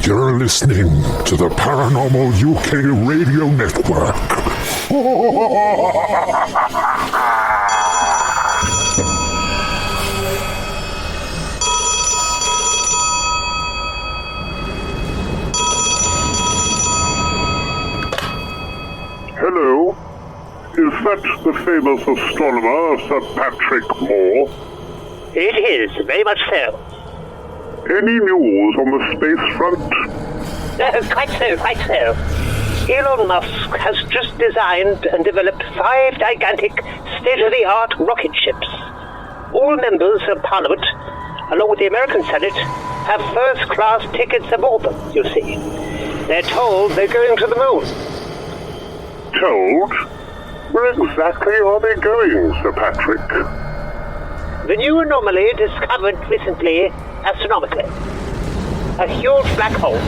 You're listening to the Paranormal UK Radio Network. Hello? Is that the famous astronomer, Sir Patrick Moore? It is, very much so. Any news on the space front? Quite so. Elon Musk has just designed and developed 5 gigantic, state-of-the-art rocket ships. All members of Parliament, along with the American Senate, have first-class tickets aboard them, you see. They're told they're going to the moon. Told? Where exactly are they going, Sir Patrick? The new anomaly discovered recently astronomically. A huge black hole.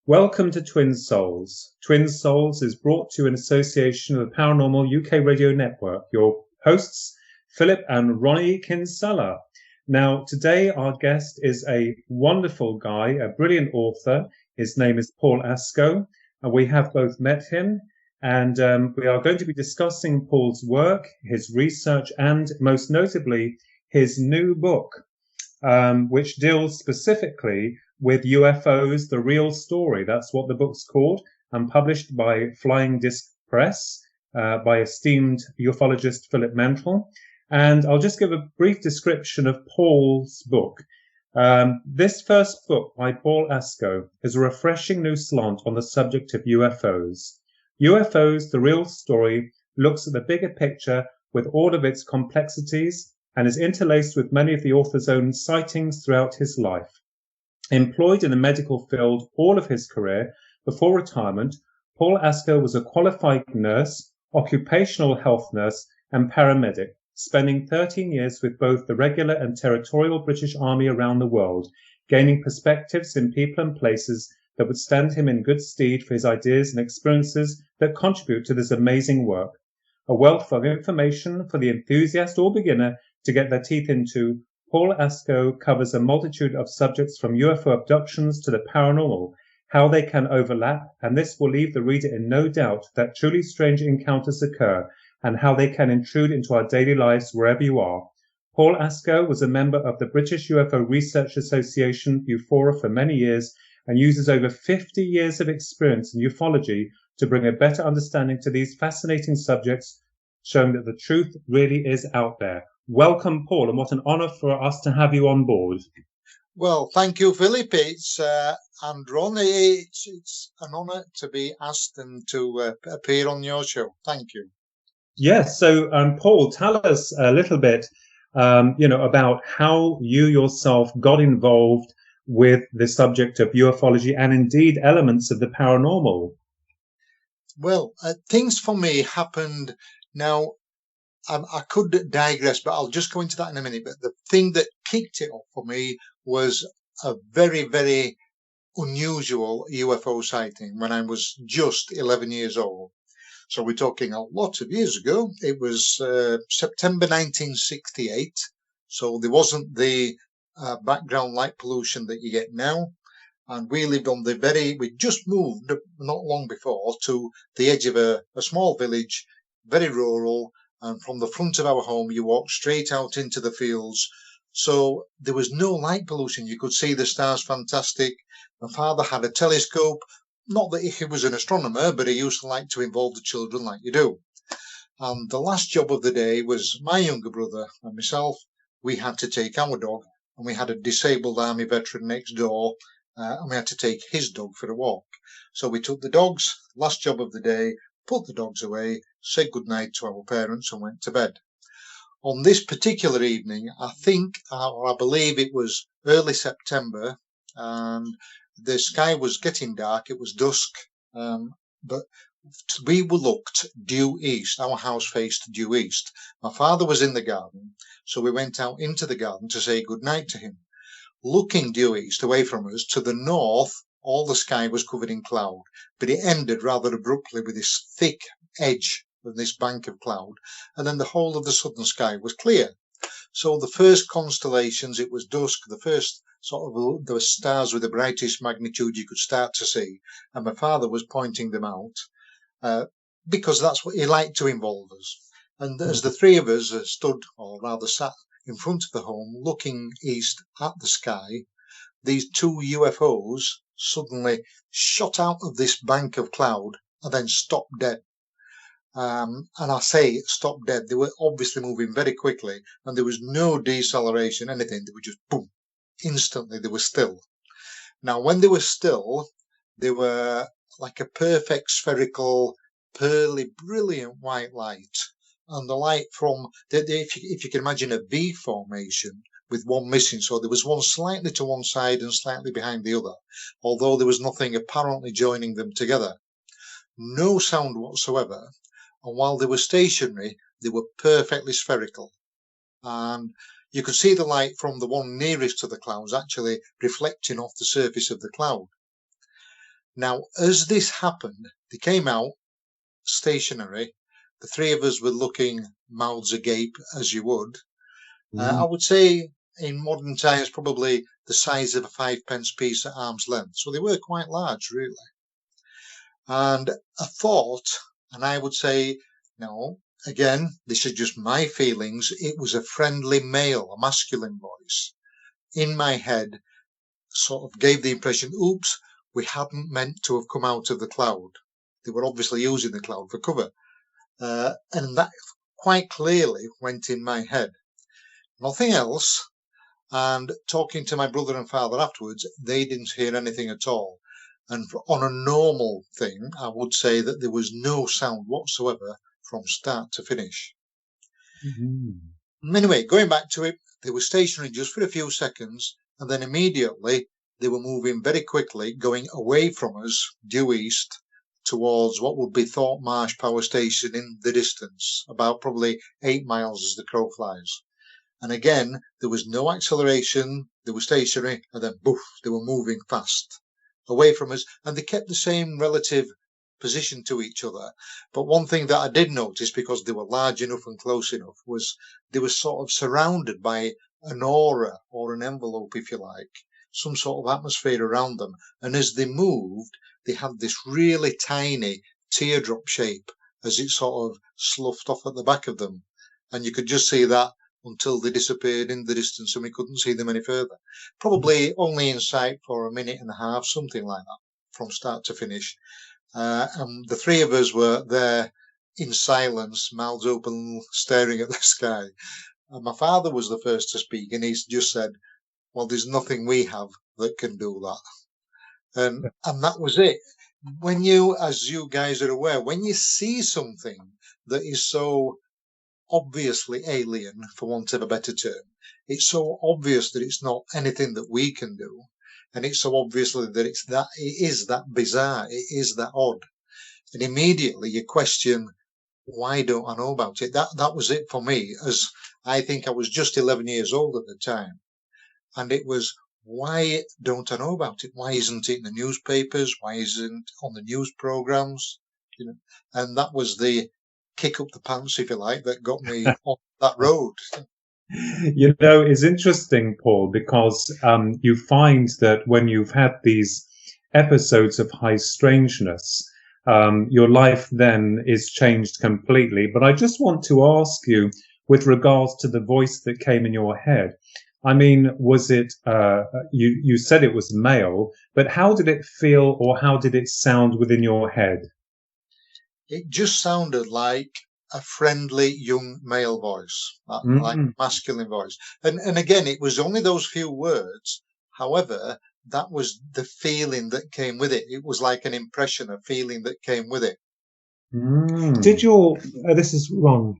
Welcome to Twin Souls. Twin Souls is brought to you in association with the Paranormal UK Radio Network. Your hosts, Philip and Ronnie Kinsella. Now, today our guest is a wonderful guy, a brilliant author. His name is Paul Ascough, and we have both met him. And we are going to be discussing Paul's work, his research, and most notably, his new book, which deals specifically with UFOs, The Real Story. That's what the book's called, and published by Flying Disc Press, by esteemed ufologist Philip Mental. And I'll just give a brief description of Paul's book. This first book by Paul Ascough is a refreshing new slant on the subject of UFOs. UFOs, The Real Story, looks at the bigger picture with all of its complexities and is interlaced with many of the author's own sightings throughout his life. Employed in the medical field all of his career, before retirement, Paul Ascough was a qualified nurse, occupational health nurse, and paramedic, spending 13 years with both the regular and territorial British Army around the world, gaining perspectives in people and places that would stand him in good stead for his ideas and experiences that contribute to this amazing work. A wealth of information for the enthusiast or beginner to get their teeth into, Paul Ascough covers a multitude of subjects from UFO abductions to the paranormal, how they can overlap, and this will leave the reader in no doubt that truly strange encounters occur and how they can intrude into our daily lives wherever you are. Paul Ascough was a member of the British UFO Research Association, UFORA, for many years and uses over 50 years of experience in ufology to bring a better understanding to these fascinating subjects, showing that the truth really is out there. Welcome, Paul, and what an honour for us to have you on board. Well, thank you, Philip. And Ronnie, it's an honour to be asked and to appear on your show. Thank you. Yes, so Paul, tell us a little bit, about how you yourself got involved with the subject of ufology and indeed elements of the paranormal. Well, things for me happened now. I could digress, but I'll just go into that in a minute. But the thing that kicked it off for me was a very, very unusual UFO sighting when I was just 11 years old. So we're talking a lot of years ago. It was September 1968. So there wasn't the background light pollution that you get now. And we lived on we just moved not long before to the edge of a small village, very rural. And from the front of our home, you walk straight out into the fields. So there was no light pollution. You could see the stars fantastic. My father had a telescope. Not that he was an astronomer, but he used to like to involve the children like you do. And the last job of the day was my younger brother and myself. We had to take our dog, and we had a disabled army veteran next door, and we had to take his dog for a walk. So we took the dogs, last job of the day, put the dogs away, said good night to our parents and went to bed. On this particular evening, I think, or I believe it was early September, and the sky was getting dark. It was dusk, but we looked due east. Our house faced due east. My father was in the garden, so we went out into the garden to say good night to him. Looking due east away from us, to the north, all the sky was covered in cloud, but it ended rather abruptly with this thick edge of this bank of cloud, and then the whole of the southern sky was clear. So the first constellations, it was dusk, the first sort of the stars with the brightest magnitude you could start to see, and my father was pointing them out, because that's what he liked to involve us. And as the three of us stood, or rather sat in front of the home, looking east at the sky, these two UFOs suddenly shot out of this bank of cloud and then stopped dead. And I say stopped dead. They were obviously moving very quickly, and there was no deceleration, anything. They were just boom, instantly they were still. Now, when they were still, they were like a perfect spherical, pearly, brilliant white light. And the light from, if you can imagine a V formation with one missing, so there was one slightly to one side and slightly behind the other, although there was nothing apparently joining them together. No sound whatsoever, and while they were stationary, they were perfectly spherical. And you could see the light from the one nearest to the clouds actually reflecting off the surface of the cloud. Now, as this happened, they came out stationary. The three of us were looking mouths agape, as you would. I would say in modern times, probably the size of a 5-pence piece at arm's length. So they were quite large, really. And I thought, and I would say, no, again, this is just my feelings. It was a friendly male, a masculine voice. In my head, sort of gave the impression, oops, we hadn't meant to have come out of the cloud. They were obviously using the cloud for cover. And that quite clearly went in my head. Nothing else. And talking to my brother and father afterwards, they didn't hear anything at all. And on a normal thing, I would say that there was no sound whatsoever from start to finish. Anyway, going back to it, they were stationary just for a few seconds, and then immediately they were moving very quickly, going away from us, due east, towards what would be Thorpe Marsh Power Station in the distance, about probably 8 miles as the crow flies. And again, there was no acceleration, they were stationary, and then boof, they were moving fast away from us, and they kept the same relative position to each other. But one thing that I did notice, because they were large enough and close enough, was they were sort of surrounded by an aura, or an envelope, if you like, some sort of atmosphere around them. And as they moved, they had this really tiny teardrop shape as it sort of sloughed off at the back of them. And you could just see that until they disappeared in the distance and we couldn't see them any further. Probably only in sight for a minute and a half, something like that, from start to finish. And the three of us were there in silence, mouths open, staring at the sky. And my father was the first to speak, and he just said, well, there's nothing we have that can do that. And that was it. When you, as you guys are aware, when you see something that is so obviously alien, for want of a better term, it's so obvious that it's not anything that we can do, and it's so obviously that it is that bizarre, it is that odd, and immediately you question, why don't I know about it? That was it for me, as I think I was just 11 years old at the time, and it was, why don't I know about it? Why isn't it in the newspapers? Why isn't it on the news programs? You know, and that was the kick up the pants, if you like, that got me on that road. You know, it's interesting, Paul, because you find that when you've had these episodes of high strangeness, your life then is changed completely. But I just want to ask you, with regards to the voice that came in your head, I mean, was it, you said it was male, but how did it feel, or how did it sound within your head? It just sounded like a friendly young male voice, like a masculine voice. And again, it was only those few words. However, that was the feeling that came with it. It was like an impression, a feeling that came with it. Did your this is Ron,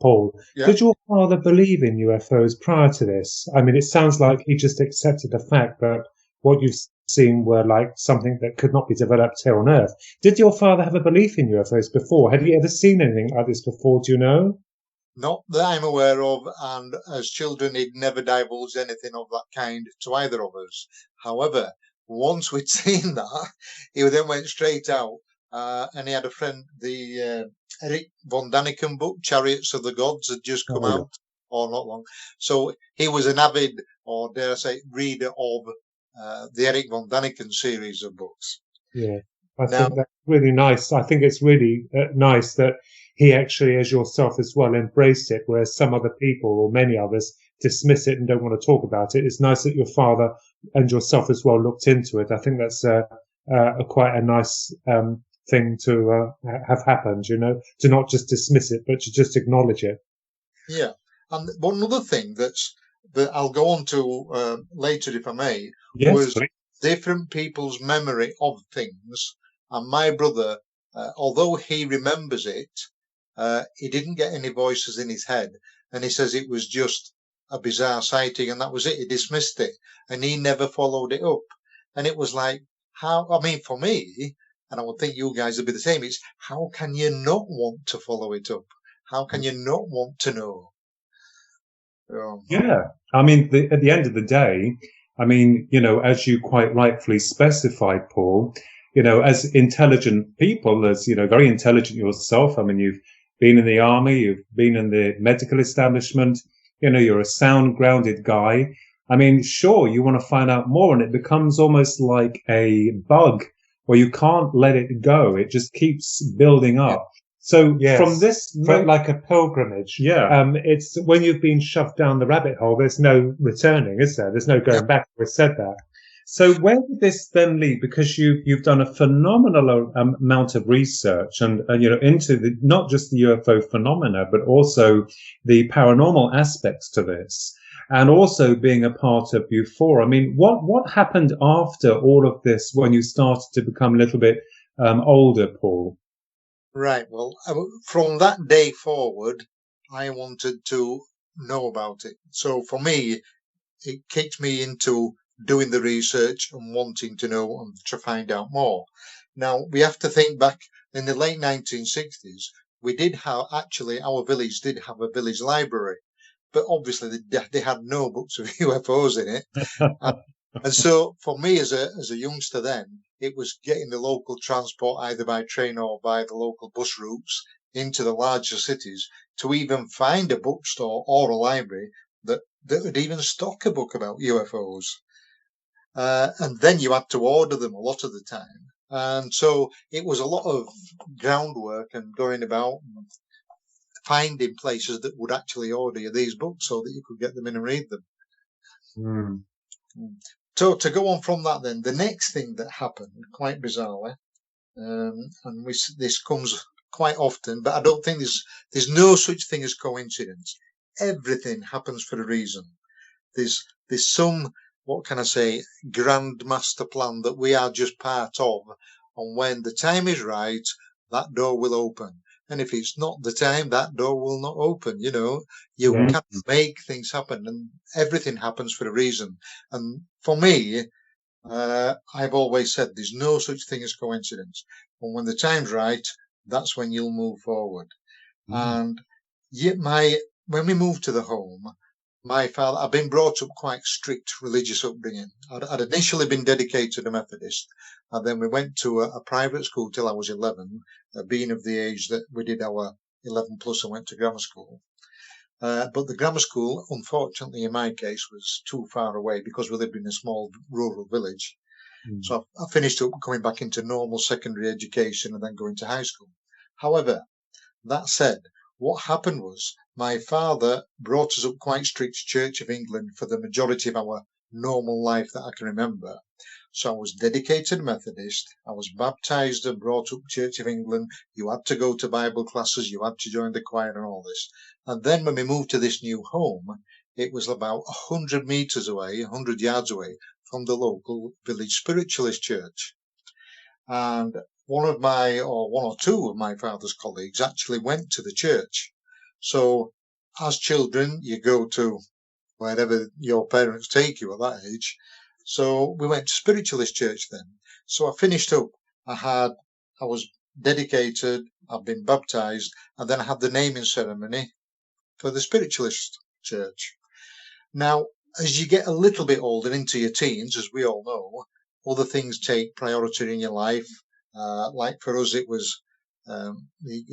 Paul? Yeah. Did your father believe in UFOs prior to this? I mean, it sounds like he just accepted the fact that what you've seen were like something that could not be developed here on Earth. Did your father have a belief in UFOs before? Have you ever seen anything like this before? Do you know? Not that I'm aware of, and as children, he'd never divulged anything of that kind to either of us. However, once we'd seen that, he then went straight out, and he had a friend, the Eric von Daniken book, Chariots of the Gods, had just come out, or not long. So he was an avid, or dare I say, reader of the Eric von Daniken series of books. Yeah, I think that's really nice. I think it's really nice that he actually, as yourself as well, embraced it, whereas some other people or many others dismiss it and don't want to talk about it. It's nice that your father and yourself as well looked into it. I think that's quite a nice thing to have happened, you know, to not just dismiss it, but to just acknowledge it. Yeah. And one other thing that I'll go on to later, if I may, was please. Different people's memory of things. And my brother, although he remembers it, he didn't get any voices in his head. And he says it was just a bizarre sighting, and that was it. He dismissed it, and he never followed it up. And it was like, I mean, for me, and I would think you guys would be the same, it's how can you not want to follow it up? How can you not want to know? Yeah, I mean, at the end of the day, I mean, you know, as you quite rightfully specified, Paul, you know, as intelligent people, as, you know, very intelligent yourself. I mean, you've been in the army, you've been in the medical establishment, you know, you're a sound, grounded guy. I mean, sure, you want to find out more, and it becomes almost like a bug where you can't let it go. It just keeps building up. So from this, like a pilgrimage, it's when you've been shoved down the rabbit hole, there's no returning, is there? There's no going back. We said that. So where did this then lead? Because you've done a phenomenal amount of research and you know, into not just the UFO phenomena, but also the paranormal aspects to this, and also being a part of U4. I mean, what happened after all of this when you started to become a little bit older, Paul? Right. Well, from that day forward, I wanted to know about it. So for me, it kicked me into doing the research and wanting to know and to find out more. Now, we have to think back in the late 1960s, we did have, actually, our village did have a village library, but obviously they had no books of UFOs in it. And so for me as a youngster then, it was getting the local transport either by train or by the local bus routes into the larger cities to even find a bookstore or a library that would even stock a book about UFOs. And then you had to order them a lot of the time. And so it was a lot of groundwork and going about and finding places that would actually order you these books so that you could get them in and read them. So to go on from that then, the next thing that happened, quite bizarrely, and this comes quite often, but I don't think there's no such thing as coincidence. Everything happens for a reason. There's some, what can I say, grand master plan that we are just part of, and when the time is right, that door will open. And if it's not the time, that door will not open. You know, you can't make things happen, and everything happens for a reason. And for me, I've always said there's no such thing as coincidence. And when the time's right, that's when you'll move forward. And when we moved to the home, my father, I've been brought up quite strict religious upbringing. I'd initially been dedicated a Methodist, and then we went to a private school till I was 11, being of the age that we did our 11 plus and went to grammar school. But the grammar school, unfortunately, in my case, was too far away because we lived in a small rural village. So I finished up going back into normal secondary education and then going to high school. However, that said, what happened was my father brought us up quite strict Church of England for the majority of our normal life that I can remember. So I was dedicated Methodist. I was baptized and brought up Church of England. You had to go to Bible classes. You had to join the choir and all this. And then when we moved to this new home, it was about 100 meters away, 100 yards away from the local village spiritualist church. And one or two of my father's colleagues actually went to the church. So as children, you go to wherever your parents take you at that age. So we went to spiritualist church then. So I finished up. I was dedicated, I've been baptized, and then I had the naming ceremony for the spiritualist church. Now, as you get a little bit older into your teens, as we all know, other things take priority in your life. Like for us, it was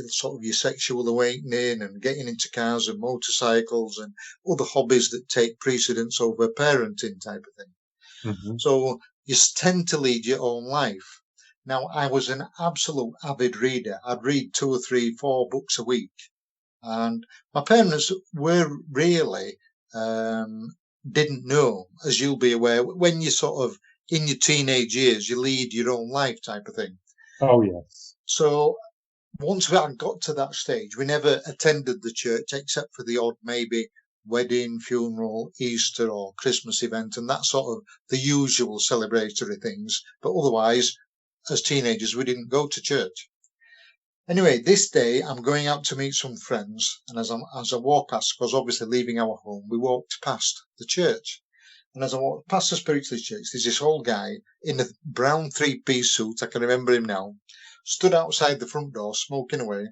sort of your sexual awakening and getting into cars and motorcycles and other hobbies that take precedence over parenting type of thing. Mm-hmm. So you tend to lead your own life. Now, I was an absolute avid reader. I'd read 2 or 3, 4 books a week. And my parents were really didn't know, as you'll be aware, when you're sort of in your teenage years, you lead your own life type of thing. Oh, yes. So once I got to that stage, we never attended the church except for the odd maybe wedding, funeral, Easter or Christmas event, and that sort of the usual celebratory things. But otherwise, as teenagers, we didn't go to church. Anyway, this day I'm going out to meet some friends, and as I walk past, because obviously leaving our home, we walked past the church. And as I walked past the spiritualist church, there's this old guy in a brown 3-piece suit, I can remember him now, stood outside the front door smoking away,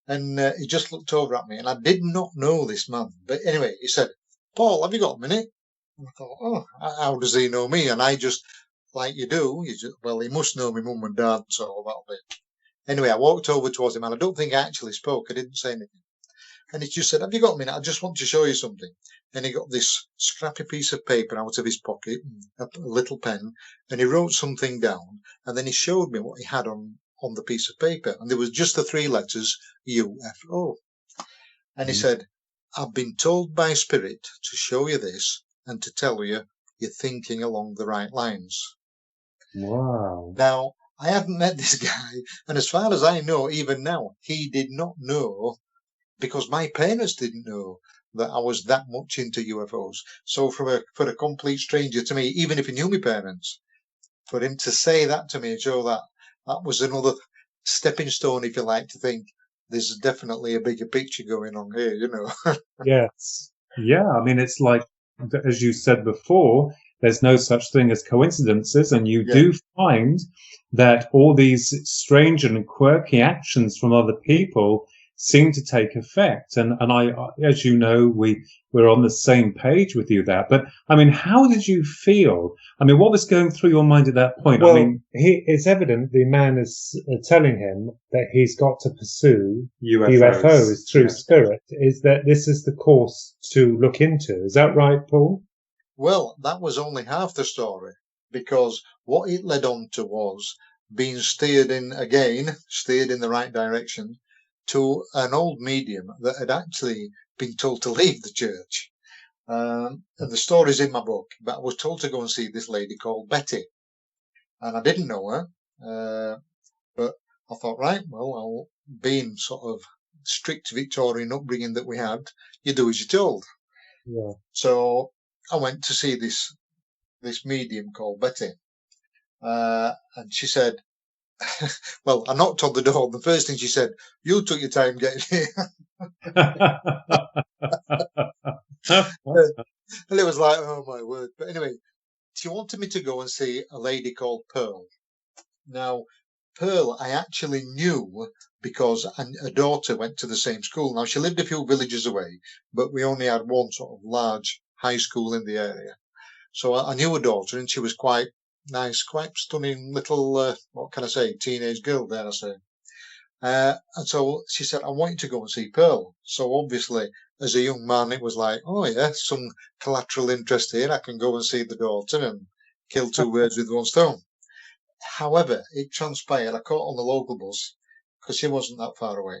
and he just looked over at me, and I did not know this man. But anyway, he said, "Paul, have you got a minute?" And I thought, oh, how does he know me? And I just, like you do, well, he must know me mum and dad, so that'll be. Anyway, I walked over towards him, and I don't think I actually spoke. I didn't say anything. And he just said, "Have you got a minute? I just want to show you something." And he got this scrappy piece of paper out of his pocket, a little pen, and he wrote something down. And then he showed me what he had on the piece of paper. And there was just the 3 letters, UFO. And he said, "I've been told by Spirit to show you this and to tell you you're thinking along the right lines." Wow. Now, I hadn't met this guy, and as far as I know, even now, he did not know, because my parents didn't know that I was that much into UFOs. So for a complete stranger to me, even if he knew my parents, for him to say that to me and show that was another stepping stone, if you like, to think there's definitely a bigger picture going on here, you know. Yes. Yeah. I mean, it's like, as you said before, there's no such thing as coincidences, and you do find that all these strange and quirky actions from other people seem to take effect. And I, as you know, we're on the same page with you there. But I mean, how did you feel? I mean, what was going through your mind at that point? Well, I mean, it's evident the man is telling him that he's got to pursue UFOs, UFOs through spirit. Is that this is the course to look into? Is that right, Paul? Well, that was only half the story, because what it led on to was being steered in the right direction to an old medium that had actually been told to leave the church. And the story's in my book, but I was told to go and see this lady called Betty. And I didn't know her, but I thought, right, well, being sort of strict Victorian upbringing that we had, you do as you're told. Yeah. So I went to see this medium called Betty. And she said, well, I knocked on the door. The first thing she said, "You took your time getting here." And it was like, oh my word. But anyway, she wanted me to go and see a lady called Pearl. Now, Pearl, I actually knew because her daughter went to the same school. Now, she lived a few villages away, but we only had one sort of large high school in the area. So I knew her daughter, and she was quite nice, quite stunning little, what can I say, teenage girl, dare I say. And so she said, "I want you to go and see Pearl." So obviously, as a young man, it was like, oh yeah, some collateral interest here. I can go and see the daughter and kill 2 birds with 1 stone. However, it transpired, I caught on the local bus, because she wasn't that far away,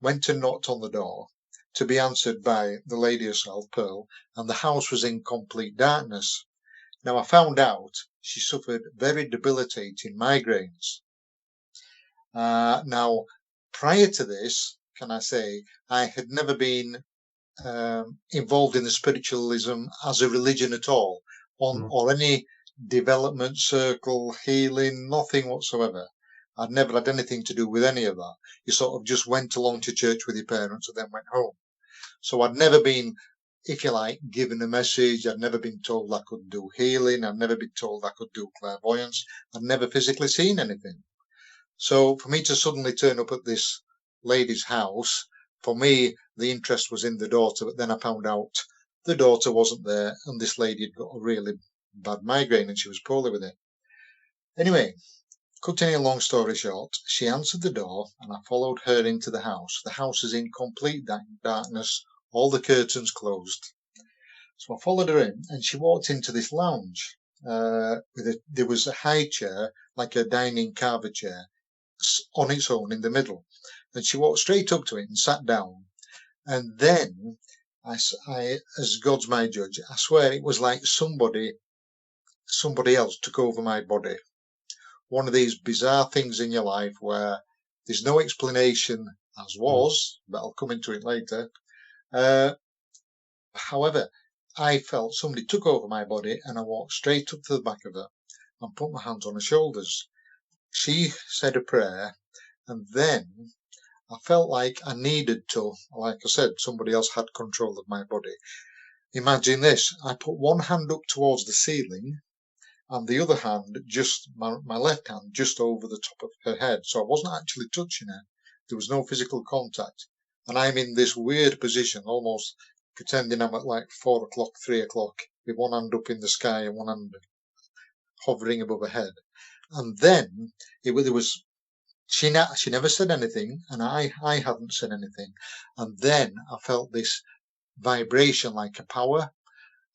went and knocked on the door to be answered by the lady herself, Pearl, and the house was in complete darkness. Now, I found out she suffered very debilitating migraines. Now, prior to this, can I say, I had never been involved in the spiritualism as a religion at all, or any development circle, healing, nothing whatsoever. I'd never had anything to do with any of that. You sort of just went along to church with your parents and then went home. So I'd never been, if you like, given a message. I'd never been told I could do healing. I'd never been told I could do clairvoyance. I'd never physically seen anything. So for me to suddenly turn up at this lady's house, for me, the interest was in the daughter, but then I found out the daughter wasn't there and this lady had got a really bad migraine and she was poorly with it. Anyway, cutting a long story short, she answered the door and I followed her into the house. The house is in complete darkness, all the curtains closed. So I followed her in and she walked into this lounge. There was a high chair, like a dining carver chair, on its own in the middle. And she walked straight up to it and sat down. And then, I, as God's my judge, I swear it was like somebody else took over my body. One of these bizarre things in your life where there's no explanation as was, but I'll come into it later. However, I felt somebody took over my body and I walked straight up to the back of her and put my hands on her shoulders. She said a prayer and then I felt like I needed to, like I said, somebody else had control of my body. Imagine this, I put one hand up towards the ceiling and the other hand, just my left hand, just over the top of her head. So I wasn't actually touching her. There was no physical contact. And I'm in this weird position, almost pretending I'm at like 4 o'clock, 3 o'clock, with one hand up in the sky and one hand hovering above her head. And then she never said anything, and I hadn't said anything. And then I felt this vibration like a power.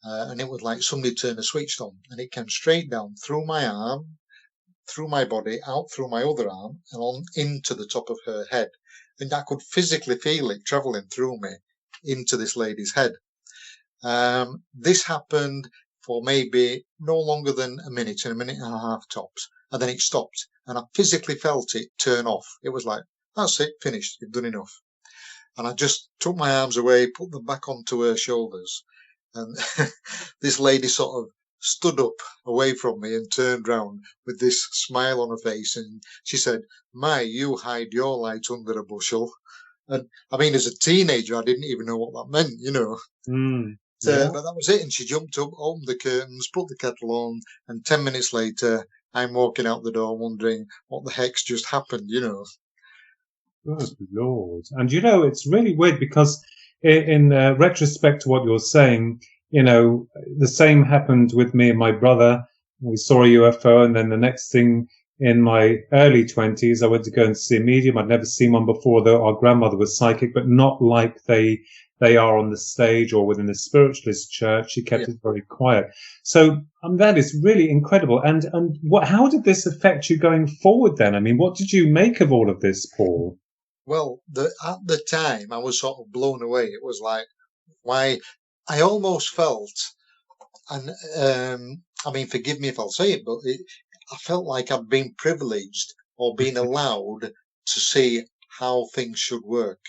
And it was like somebody turned a switch on and it came straight down through my arm, through my body, out through my other arm and on into the top of her head. And I could physically feel it traveling through me into this lady's head. This happened for maybe no longer than a minute and a half tops. And then it stopped and I physically felt it turn off. It was like, that's it, finished, you've done enough. And I just took my arms away, put them back onto her shoulders. And this lady sort of stood up away from me and turned round with this smile on her face. And she said, "My, you hide your light under a bushel." And I mean, as a teenager, I didn't even know what that meant, you know. But that was it. And she jumped up, opened the curtains, put the kettle on. And 10 minutes later, I'm walking out the door wondering what the heck's just happened, you know. Good Lord. And, you know, it's really weird because in retrospect to what you're saying, you know, the same happened with me and my brother. We saw a UFO, and then the next thing in my early 20s, I went to go and see a medium. I'd never seen one before, though our grandmother was psychic, but not like they are on the stage or within the spiritualist church. She kept it very quiet. So that is really incredible. And how did this affect you going forward then? I mean, what did you make of all of this, Paul? Well, at the time, I was sort of blown away. It was like, why? I almost felt, and I mean, forgive me if I'll say it, but I felt like I'd been privileged or been allowed to see how things should work,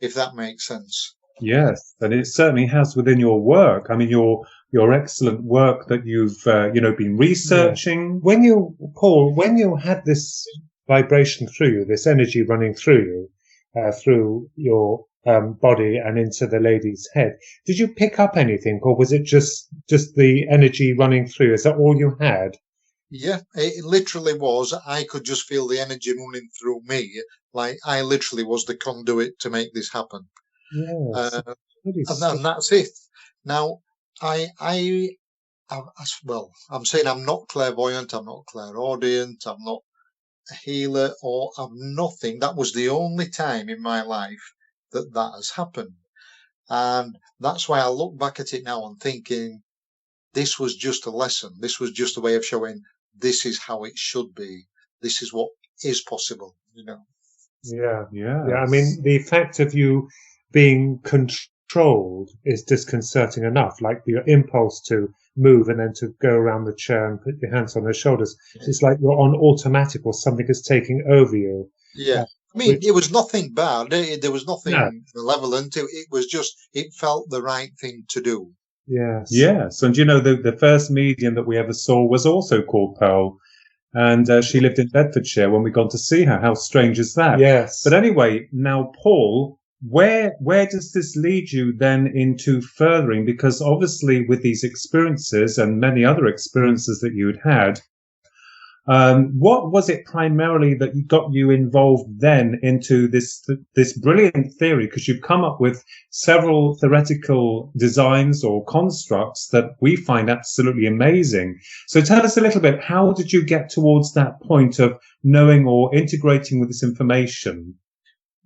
if that makes sense. Yes, and it certainly has within your work. I mean, your excellent work that you've been researching. Yeah. When you had this vibration through you, this energy running through you, through your body and into the lady's head, did you pick up anything, or was it just the energy running through? Is that all you had? Yeah, it literally was. I could just feel the energy running through me, like I literally was the conduit to make this happen. Yes, and that's it. Now, I'm saying I'm not clairvoyant, I'm not clairaudient, I'm not a healer, or I'm nothing. That was the only time in my life that has happened. And that's why I look back at it now and thinking, this was just a lesson. This was just a way of showing this is how it should be. This is what is possible, you know. Yeah. I mean, the fact of you being controlled is disconcerting enough, like your impulse to move and then to go around the chair and put your hands on her shoulders. It's like you're on automatic or something is taking over you. Yeah. I mean, it was nothing bad. There was nothing malevolent. It was just, it felt the right thing to do. Yes. And you know, the first medium that we ever saw was also called Pearl. And she lived in Bedfordshire when we gone to see her. How strange is that? Yes. But anyway, now, Paul, where does this lead you then into furthering? Because obviously with these experiences and many other experiences that you'd had, what was it primarily that got you involved then into this brilliant theory? Because you've come up with several theoretical designs or constructs that we find absolutely amazing. So tell us a little bit, how did you get towards that point of knowing or integrating with this information?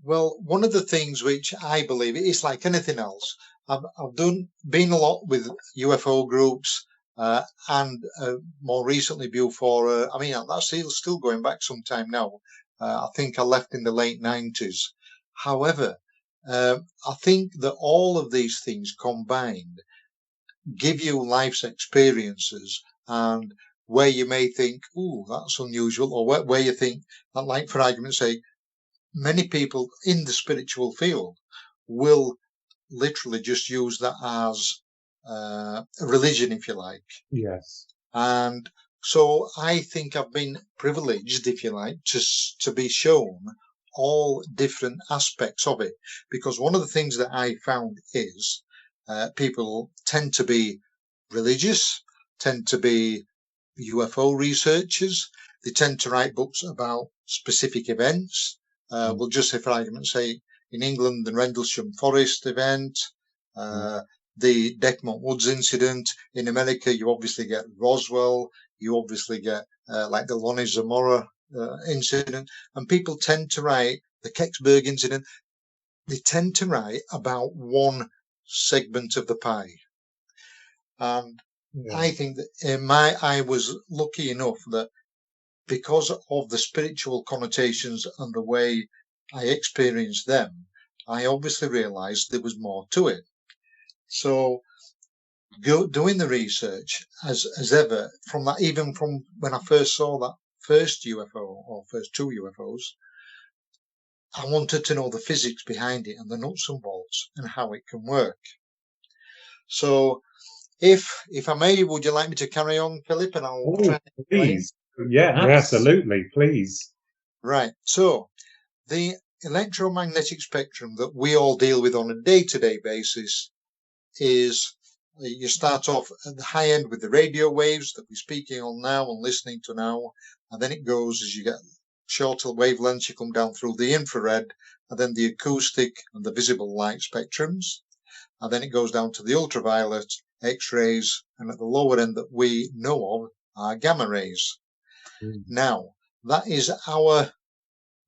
Well, one of the things which I believe is like anything else, I've been a lot with UFO groups, and more recently before, I mean, that's still going back some time now. I think I left in the late 90s. However, I think that all of these things combined give you life's experiences, and where you may think, "Ooh, that's unusual," or where you think that, like for argument's sake, many people in the spiritual field will literally just use that as a religion, if you like. Yes. And so I think I've been privileged, if you like, to be shown all different aspects of it. Because one of the things that I found is people tend to be religious, tend to be UFO researchers. They tend to write books about specific events. We'll just say, for argument's sake, in England, the Rendlesham Forest event, the Decmont Woods incident. In America, you obviously get Roswell. You obviously get like the Lonnie Zamora incident. And people tend to write the Kecksburg incident. They tend to write about one segment of the pie. And I think that I was lucky enough that because of the spiritual connotations and the way I experienced them, I obviously realized there was more to it. So doing the research as ever, from that, even from when I first saw that first UFO or first two UFOs, I wanted to know the physics behind it and the nuts and bolts and how it can work. So if I may, would you like me to carry on, Philip? And I'll try and explain. Please. Yeah, absolutely. Please. Right. So the electromagnetic spectrum that we all deal with on a day-to-day basis is, you start off at the high end with the radio waves that we're speaking on now and listening to now, and then it goes, as you get shorter wavelengths, you come down through the infrared, and then the acoustic and the visible light spectrums, and then it goes down to the ultraviolet, X-rays, and at the lower end that we know of are gamma rays. Now, that is our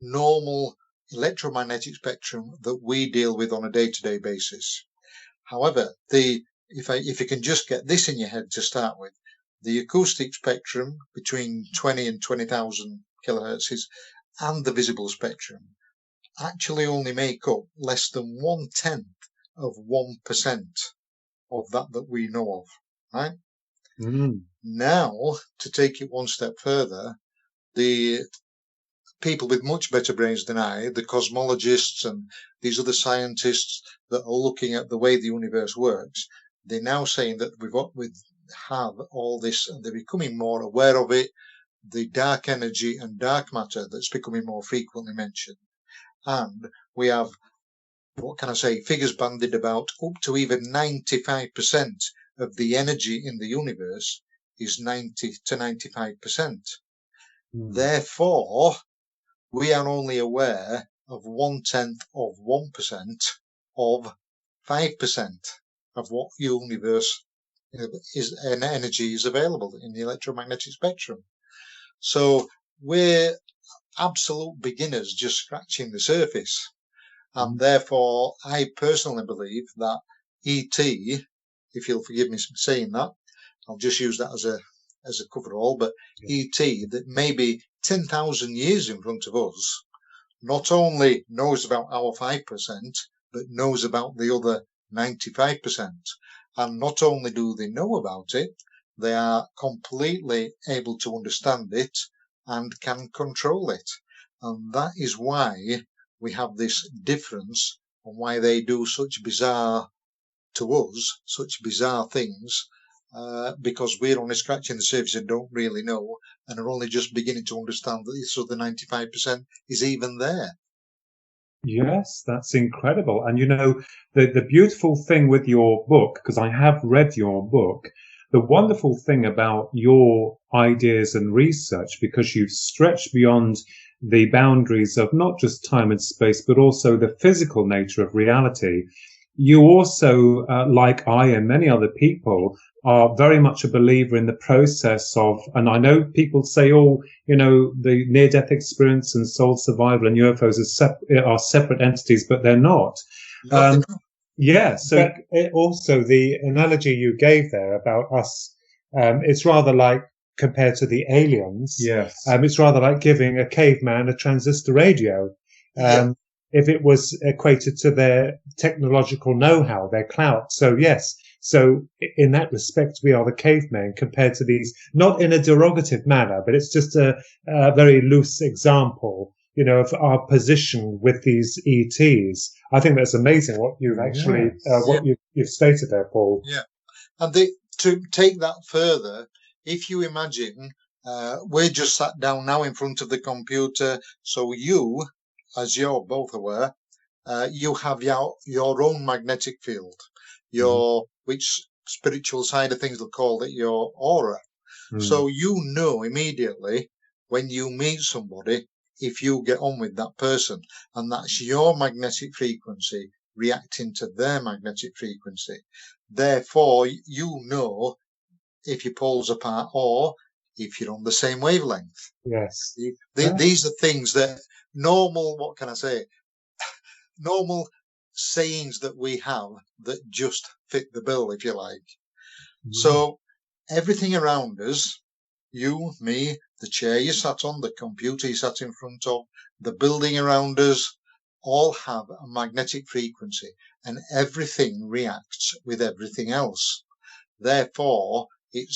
normal electromagnetic spectrum that we deal with on a day-to-day basis. However, if you can just get this in your head to start with, the acoustic spectrum between 20 and 20,000 kilohertz and the visible spectrum actually only make up less than 1/10 of 1% of that we know of, right? Now, to take it one step further, the people with much better brains than I, the cosmologists and these other scientists that are looking at the way the universe works, they're now saying that we have all this, and they're becoming more aware of it, the dark energy and dark matter that's becoming more frequently mentioned. And we have, what can I say, figures bandied about up to even 95% of the energy in the universe is 90 to 95%. Therefore, we are only aware of 1/10 of 1% of 5% of what universe is, and energy is available in the electromagnetic spectrum. So we're absolute beginners, just scratching the surface. And therefore, I personally believe that ET, if you'll forgive me for saying that, I'll just use that as a coverall, but ET, that maybe 10,000 years in front of us, not only knows about our 5%, but knows about the other 95%. And not only do they know about it, they are completely able to understand it and can control it. And that is why we have this difference, and why they do such bizarre things, because we're only scratching the surface and don't really know, and are only just beginning to understand that this other 95% is even there. Yes, that's incredible. And the beautiful thing with your book, because I have read your book, the wonderful thing about your ideas and research, because you've stretched beyond the boundaries of not just time and space, but also the physical nature of reality. You also, like I and many other people, are very much a believer in the process of, and I know people say, the near-death experience and soul survival and UFOs are separate entities, but they're not. Yeah, so also the analogy you gave there about us, it's rather like, compared to the aliens, Yes. It's rather like giving a caveman a transistor radio. If it was equated to their technological know-how, their clout. So yes, so in that respect, we are the cavemen compared to these, not in a derogative manner, but it's just a very loose example, of our position with these ETs. I think that's amazing what you've actually, you've stated there, Paul. Yeah. And to take that further, if you imagine, we're just sat down now in front of the computer. So you, as you're both aware, you have your own magnetic field, which spiritual side of things will call it your aura. So you know immediately when you meet somebody if you get on with that person, and that's your magnetic frequency reacting to their magnetic frequency. Therefore, you know if your poles apart or if you're on the same wavelength. Yes. These are things that normal sayings that we have that just fit the bill, if you like. So everything around us, you, me, the chair you sat on, the computer you sat in front of, the building around us, all have a magnetic frequency, and everything reacts with everything else. Therefore, it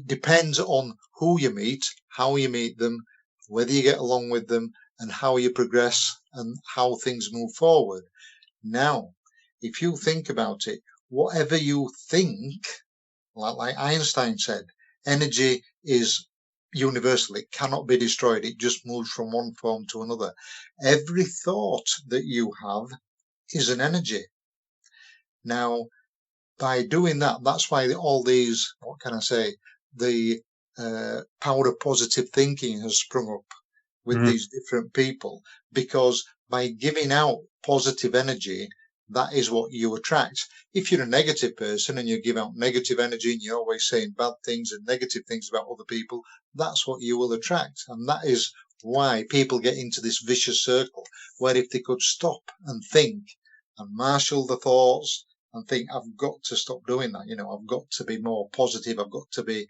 depends on who you meet, how you meet them, whether you get along with them, and how you progress and how things move forward. Now, if you think about it, whatever you think, like Einstein said, energy is universal. It cannot be destroyed. It just moves from one form to another. Every thought that you have is an energy. Now, by doing that, that's why all these, the power of positive thinking has sprung up with these different people, because by giving out positive energy, that is what you attract. If you're a negative person and you give out negative energy and you're always saying bad things and negative things about other people, that's what you will attract. And that is why people get into this vicious circle, where if they could stop and think and marshal the thoughts and think, I've got to stop doing that, I've got to be more positive, I've got to be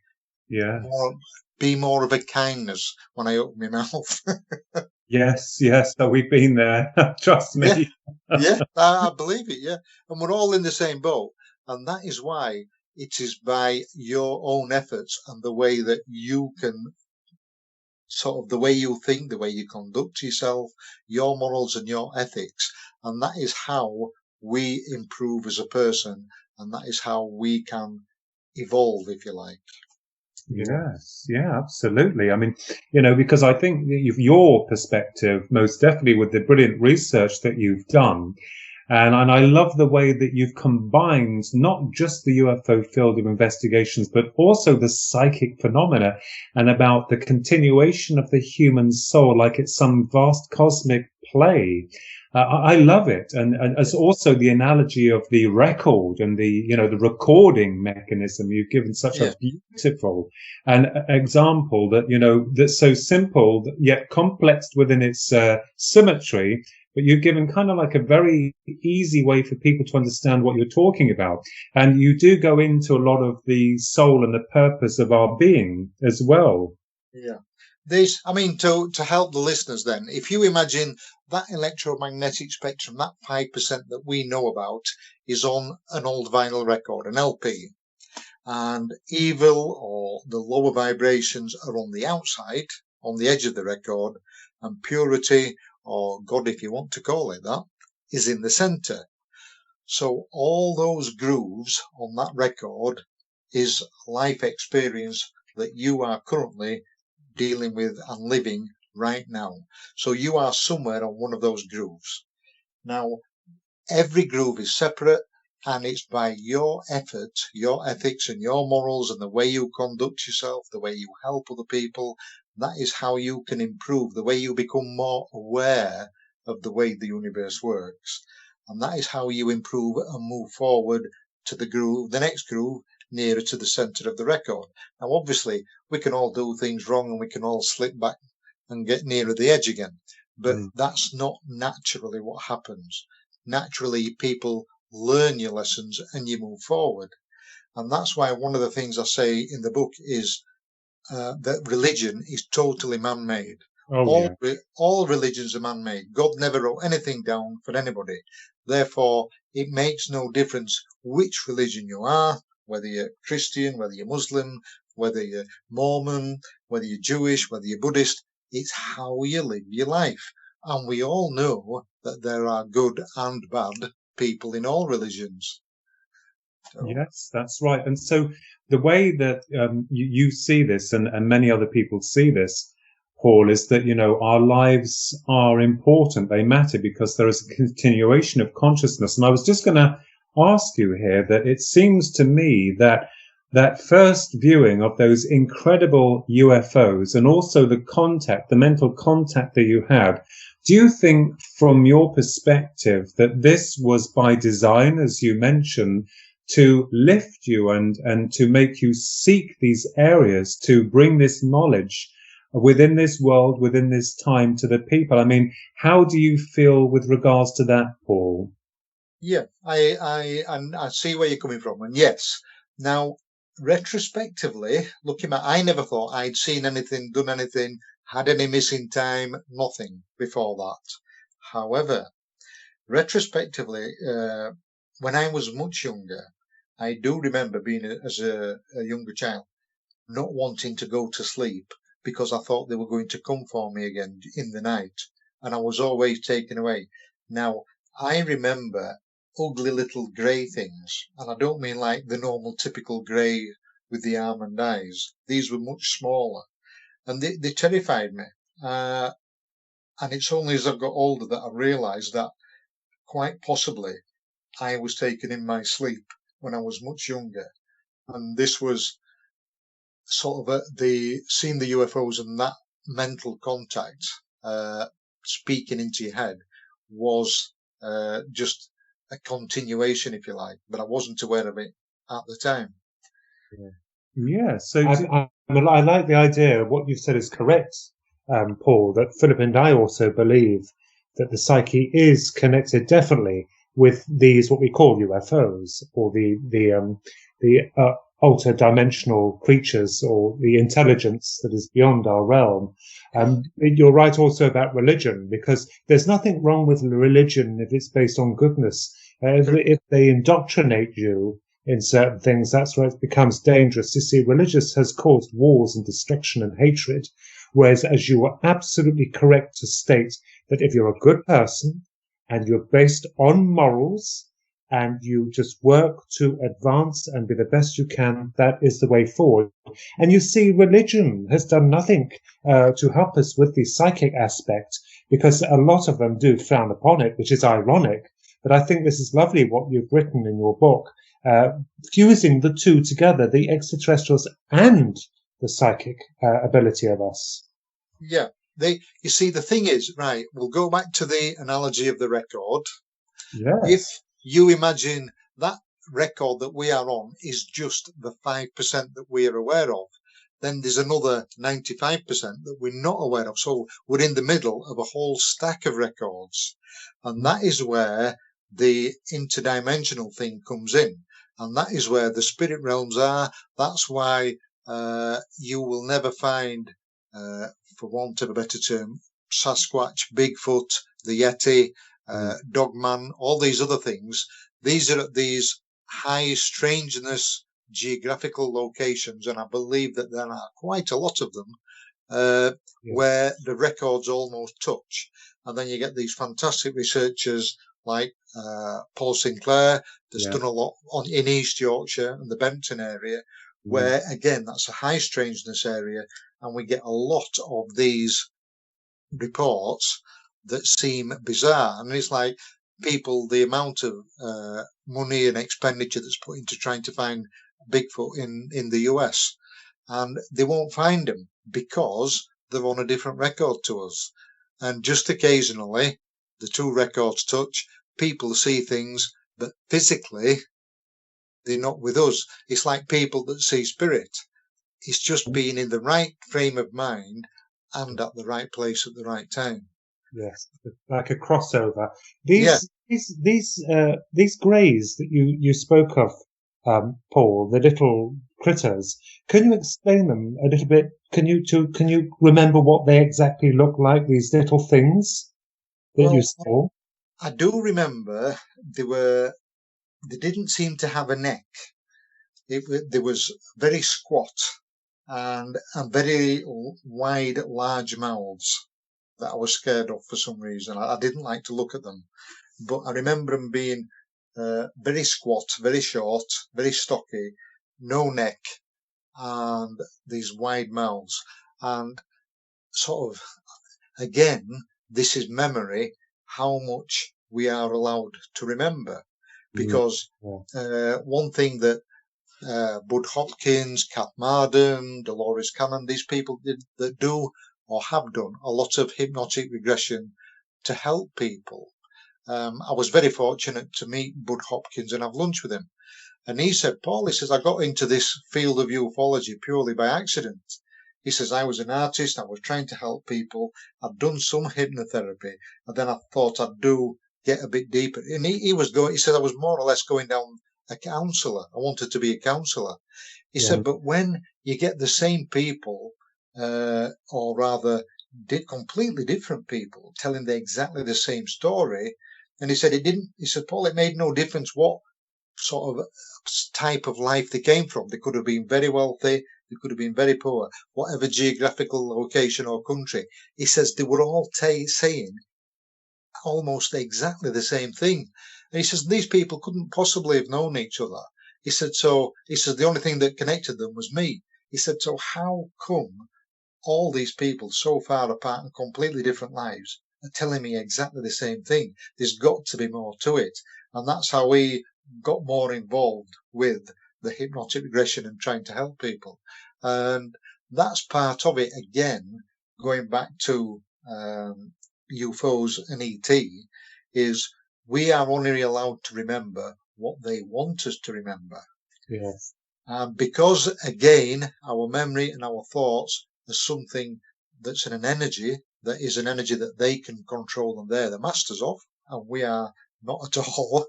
more of a kindness when I open my mouth. Yes, so we've been there. Trust me. Yeah, I believe it, yeah. And we're all in the same boat. And that is why it is by your own efforts and the way that you can, the way you think, the way you conduct yourself, your morals and your ethics. And that is how we improve as a person. And that is how we can evolve, if you like. Yes, yeah, absolutely. I mean, because I think your perspective, most definitely with the brilliant research that you've done, and I love the way that you've combined not just the UFO field of investigations, but also the psychic phenomena and about the continuation of the human soul like it's some vast cosmic play. I love it. And as also the analogy of the record and the recording mechanism. You've given such a beautiful example that, that's so simple, yet complex within its symmetry. But you've given kind of like a very easy way for people to understand what you're talking about. And you do go into a lot of the soul and the purpose of our being as well. Yeah. To help the listeners then, if you imagine that electromagnetic spectrum, that 5% that we know about is on an old vinyl record, an LP, and evil or the lower vibrations are on the outside, on the edge of the record, and purity, or God if you want to call it that, is in the center. So all those grooves on that record is life experience that you are currently dealing with and living right now. So you are somewhere on one of those grooves. Now, every groove is separate, and it's by your effort, your ethics and your morals and the way you conduct yourself, the way you help other people. That is how you can improve, the way you become more aware of the way the universe works. And that is how you improve and move forward to the groove, the next groove, nearer to the center of the record. Now, obviously, we can all do things wrong and we can all slip back and get nearer the edge again. But that's not naturally what happens. Naturally, people learn your lessons and you move forward. And that's why one of the things I say in the book is that religion is totally man-made. All religions are man-made. God never wrote anything down for anybody. Therefore, it makes no difference which religion you are, whether you're Christian, whether you're Muslim, whether you're Mormon, whether you're Jewish, whether you're Buddhist. It's how you live your life. And we all know that there are good and bad people in all religions. So. Yes, that's right. And so the way that you see this and many other people see this, Paul, is that, our lives are important. They matter because there is a continuation of consciousness. And I was just going to ask you here that it seems to me that that first viewing of those incredible UFOs and also the mental contact that you had, do you think from your perspective that this was by design, as you mentioned, to lift you and to make you seek these areas, to bring this knowledge within this world, within this time to the people? I mean, how do you feel with regards to that, Paul? Yeah, I see where you're coming from. And yes, now, retrospectively, looking back, I never thought I'd seen anything, done anything, had any missing time, nothing before that. However, retrospectively, when I was much younger, I do remember being as a younger child, not wanting to go to sleep because I thought they were going to come for me again in the night, and I was always taken away. Now, I remember ugly little grey things, and I don't mean like the normal typical grey with the almond eyes. These were much smaller, and they terrified me. And it's only as I got older that I realised that quite possibly I was taken in my sleep when I was much younger. And this was sort of seeing the UFOs and that mental contact speaking into your head was just a continuation, if you like, but I wasn't aware of it at the time. Yeah, so I like the idea. What you've said is correct, Paul, that Philip and I also believe that the psyche is connected definitely with these, what we call UFOs, or the ultra-dimensional creatures, or the intelligence that is beyond our realm. You're right also about religion, because there's nothing wrong with religion if it's based on goodness. If they indoctrinate you in certain things, that's where it becomes dangerous. You see, religious has caused wars and destruction and hatred, whereas, as you are absolutely correct to state, that if you're a good person and you're based on morals and you just work to advance and be the best you can, that is the way forward. And you see, religion has done nothing to help us with the psychic aspect, because a lot of them do frown upon it, which is ironic. But I think this is lovely what you've written in your book, fusing the two together, the extraterrestrials and the psychic ability of us. Yeah. You see, the thing is, right, we'll go back to the analogy of the record. Yes. If you imagine that record that we are on is just the 5% that we are aware of, then there's another 95% that we're not aware of. So we're in the middle of a whole stack of records. And that is where the interdimensional thing comes in. And that is where the spirit realms are. That's why you will never find, for want of a better term, Sasquatch, Bigfoot, the Yeti, Dogman, all these other things. These are at these high strangeness geographical locations, and I believe that there are quite a lot of them where the records almost touch. And then you get these fantastic researchers like Paul Sinclair, that's Yeah. done a lot in East Yorkshire and the Benton area, where again that's a high strangeness area, and we get a lot of these reports that seem bizarre. And it's like people, the amount of money and expenditure that's put into trying to find Bigfoot in the US, and they won't find them because they're on a different record to us. And just occasionally, the two records touch, people see things, but physically, they're not with us. It's like people that see spirit. It's just being in the right frame of mind and at the right place at the right time. Yes, like a crossover. Yeah. These greys that you spoke of, Paul, the little critters. Can you explain them a little bit? Can you remember what they exactly look like? These little things that you Well, saw. I do remember they didn't seem to have a neck. They was very squat and very wide, large mouths that I was scared of for some reason. I didn't like to look at them, but I remember them being very squat, very short, very stocky, no neck, and these wide mouths. And sort of, again, this is memory, how much we are allowed to remember. Because one thing that Bud Hopkins, Kat Marden, Dolores Cannon, these people that do or have done a lot of hypnotic regression to help people. I was very fortunate to meet Bud Hopkins and have lunch with him. And he said, Paul, he says, I got into this field of ufology purely by accident. He says, I was an artist. I was trying to help people. I'd done some hypnotherapy. And then I thought I'd get a bit deeper. And he said, I was more or less going down a counsellor. I wanted to be a counsellor. He said, but when you get the same people, or rather completely different people telling exactly the same story, and he said, Paul, it made no difference what sort of type of life they came from. They could have been very wealthy, they could have been very poor, whatever geographical location or country. He says they were all saying almost exactly the same thing. And he says these people couldn't possibly have known each other. He said the only thing that connected them was me. He said, so how come all these people so far apart and completely different lives are telling me exactly the same thing? There's got to be more to it. And that's how we got more involved with the hypnotic regression and trying to help people. And that's part of it. Again, going back to UFOs and ET, is we are only allowed to remember what they want us to remember. Yes. Because, again, our memory and our thoughts are something that's an energy that is an energy that they can control and they're the masters of, and we are not at all.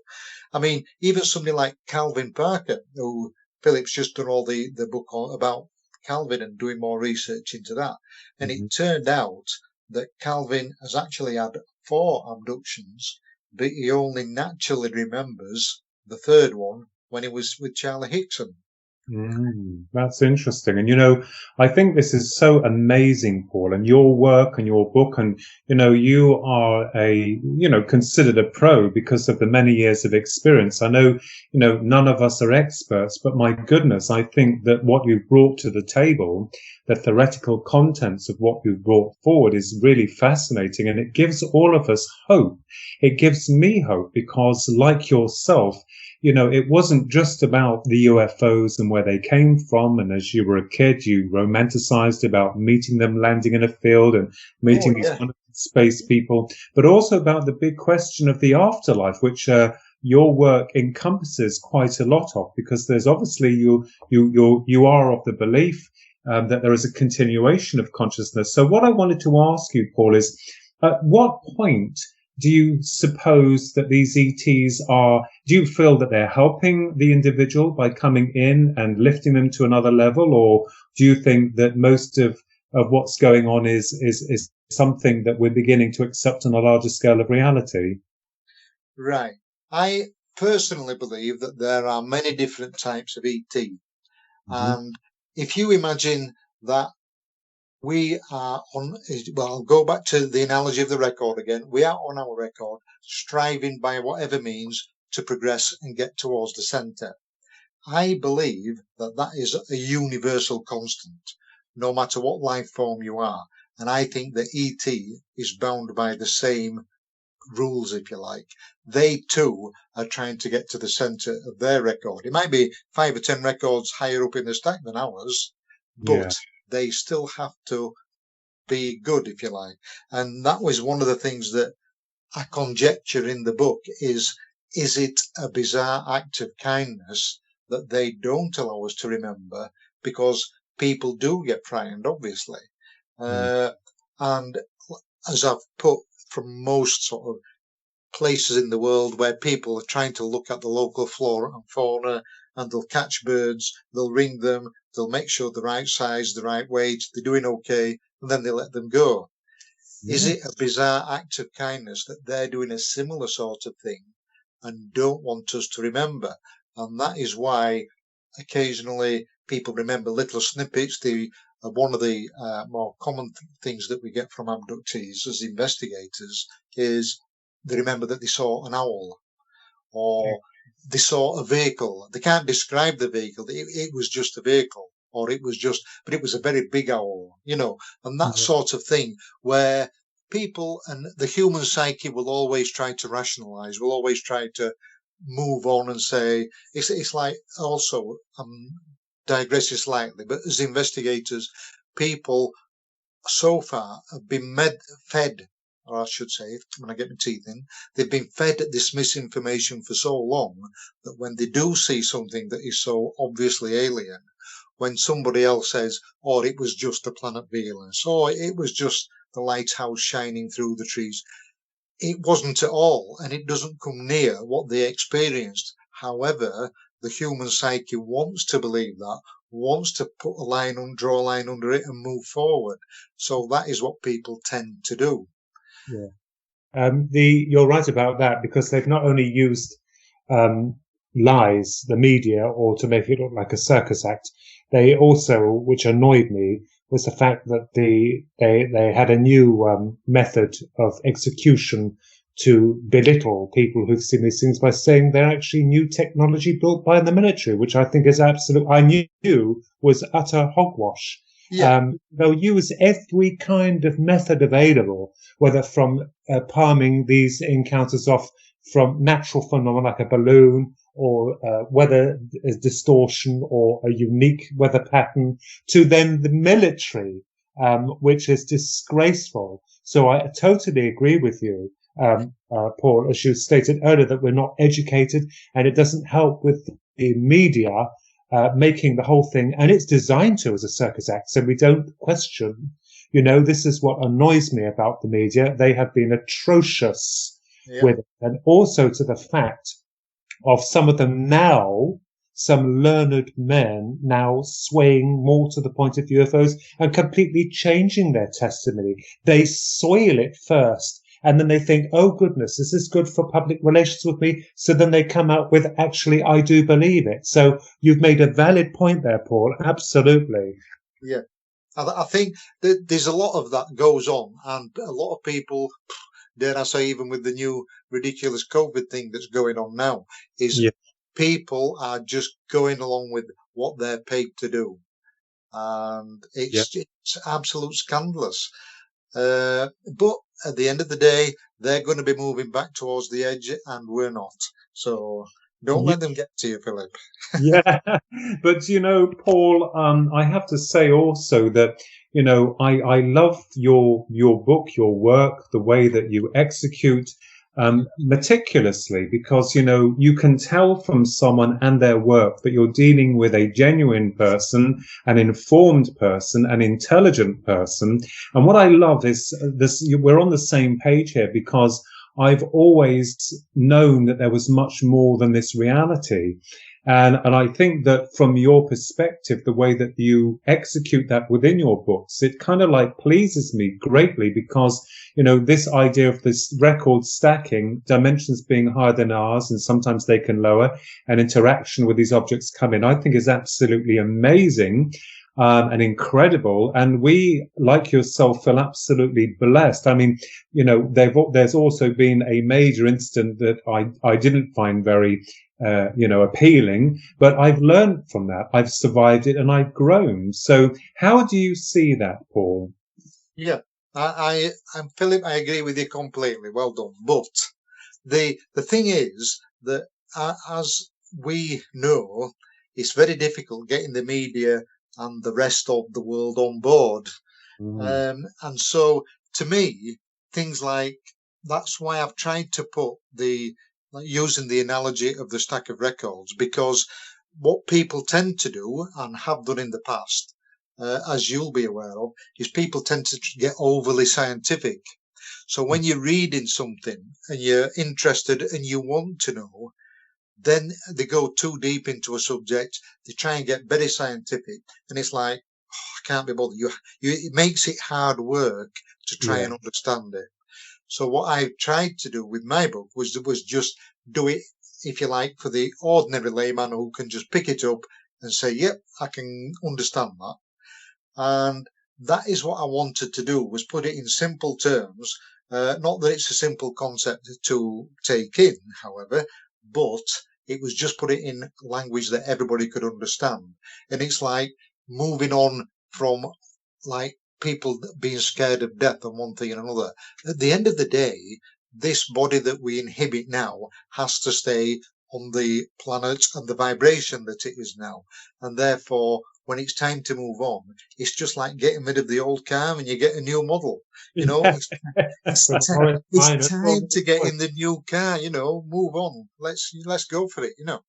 I mean, even somebody like Calvin Parker, who Philip's just done all the book about Calvin and doing more research into that. And it turned out that Calvin has actually had 4 abductions, but he only naturally remembers the third one when he was with Charlie Hickson. That's interesting. And, I think this is so amazing, Paul, and your work and your book. And, you are considered a pro because of the many years of experience. I know, none of us are experts, but my goodness, I think that what you've brought to the table, the theoretical contents of what you've brought forward is really fascinating. And it gives all of us hope. It gives me hope because, like yourself, it wasn't just about the UFOs and where they came from. And as you were a kid, you romanticized about meeting them, landing in a field and meeting these wonderful space people, but also about the big question of the afterlife, which your work encompasses quite a lot of, because there's obviously you are of the belief that there is a continuation of consciousness. So what I wanted to ask you, Paul, is at what point do you suppose that these ETs do you feel that they're helping the individual by coming in and lifting them to another level? Or do you think that most of what's going on is something that we're beginning to accept on a larger scale of reality? Right. I personally believe that there are many different types of ET. And if you imagine that we are on, well, I'll go back to the analogy of the record again. We are on our record, striving by whatever means to progress and get towards the centre. I believe that that is a universal constant, no matter what life form you are. And I think that ET is bound by the same rules, if you like. They too are trying to get to the centre of their record. It might be 5 or 10 records higher up in the stack than ours, but they still have to be good, if you like. And that was one of the things that I conjecture in the book is it a bizarre act of kindness that they don't allow us to remember, because people do get frightened, obviously. And as I've put, from most sort of places in the world where people are trying to look at the local flora and fauna, and they'll catch birds, they'll ring them, they'll make sure the right size, the right weight, they're doing okay, and then they let them go. Is it a bizarre act of kindness that they're doing a similar sort of thing and don't want us to remember? And that is why occasionally people remember little snippets. One of the more common things that we get from abductees as investigators is they remember that they saw an owl, or they saw a vehicle. They can't describe the vehicle. It was just a vehicle, or it was a very big owl, and that sort of thing, where people and the human psyche will always try to rationalize, will always try to move on and say, it's like, also, digressing slightly, but as investigators, people so far have been fed, or I should say, when I get my teeth in, they've been fed this misinformation for so long that when they do see something that is so obviously alien, when somebody else says, oh, it was just the planet Venus, or it was just the lighthouse shining through the trees, it wasn't at all, and it doesn't come near what they experienced. However, the human psyche wants to believe that, wants to draw a line under it and move forward. So that is what people tend to do. You're right about that, because they've not only used lies, the media, or to make it look like a circus act, they also, which annoyed me, was the fact that they had a new method of execution to belittle people who've seen these things by saying they're actually new technology built by the military, which I think is I knew was utter hogwash. They'll use every kind of method available, whether from palming these encounters off from natural phenomena like a balloon, or weather distortion, or a unique weather pattern, to then the military, which is disgraceful. So I totally agree with you, Paul, as you stated earlier, that we're not educated, and it doesn't help with the media making the whole thing, and it's designed to as a circus act, so we don't question. This is what annoys me about the media. They have been atrocious with it, and also to the fact of some of them now, some learned men now swaying more to the point of UFOs and completely changing their testimony. They soil it first, and then they think, oh goodness, is this good for public relations with me? So then they come out with, actually, I do believe it. So you've made a valid point there, Paul. Absolutely. Yeah. I think that there's a lot of that goes on, and a lot of people, dare I say, even with the new ridiculous COVID thing that's going on now, is people are just going along with what they're paid to do. And it's absolute scandalous. But at the end of the day, they're going to be moving back towards the edge, and we're not. So don't let them get to you, Philip. But Paul, I have to say also that I love your book, your work, the way that you execute meticulously, because you can tell from someone and their work that you're dealing with a genuine person, an informed person, an intelligent person. And what I love is this: we're on the same page here, because I've always known that there was much more than this reality. And I think that from your perspective, the way that you execute that within your books, it kind of like pleases me greatly, because, this idea of this record stacking, dimensions being higher than ours, and sometimes they can lower, and interaction with these objects come in, I think is absolutely amazing. and incredible. And we, like yourself, feel absolutely blessed. I mean, you know, there's also been a major incident that I didn't find very, appealing, but I've learned from that. I've survived it and I've grown. So how do you see that, Paul? Yeah, I'm Philip. I agree with you completely. Well done. But the thing is that as we know, it's very difficult getting the media and the rest of the world on board. And so, to me, things like that's why I've tried to put using the analogy of the stack of records, because what people tend to do and have done in the past, as you'll be aware of, is people tend to get overly scientific. So when you're reading something and you're interested and you want to know, then they go too deep into a subject. They try and get very scientific, and it's like, I can't be bothered. It makes it hard work to try and understand it. So what I tried to do with my book was just do it, if you like, for the ordinary layman who can just pick it up and say, yep, I can understand that. And that is what I wanted to do, was put it in simple terms. Not that it's a simple concept to take in, however, but it was just put it in language that everybody could understand. And it's like moving on from like people being scared of death and one thing and another. At the end of the day, this body that we inhabit now has to stay on the planet and the vibration that it is now. And therefore, when it's time to move on, it's just like getting rid of the old car and you get a new model. You know, it's time to get in the new car, you know, move on. Let's go for it, you know.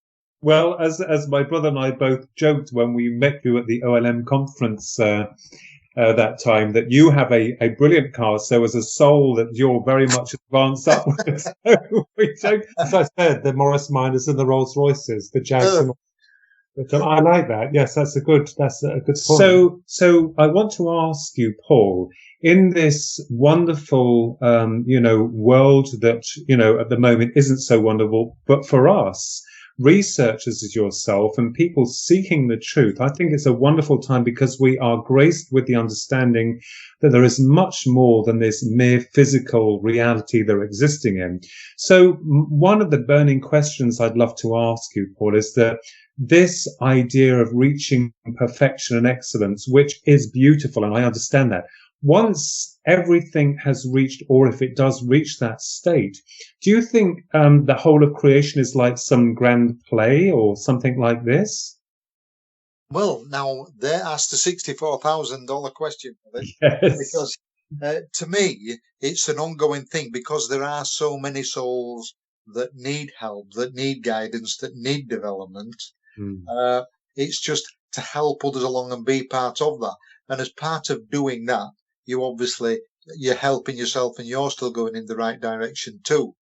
Well, as my brother and I both joked when we met you at the OLM conference that time, that you have a brilliant car. So as a soul that you're very much advanced upwards. So we joke. As I said, the Morris Minors and the Rolls Royces, the Jags. I like that. Yes, that's a good point. So I want to ask you, Paul, in this wonderful, world that, at the moment isn't so wonderful, but for us, researchers as yourself and people seeking the truth, I think it's a wonderful time because we are graced with the understanding that there is much more than this mere physical reality they're existing in. So one of the burning questions I'd love to ask you, Paul, is that this idea of reaching perfection and excellence, which is beautiful, and I understand that, once everything has reached, or if it does reach that state, do you think the whole of creation is like some grand play or something like this? Well, now there asked the $64,000 question. Yes. Because to me, it's an ongoing thing, because there are so many souls that need help, that need guidance, that need development. It's just to help others along and be part of that. And as part of doing that, you're helping yourself and you're still going in the right direction too.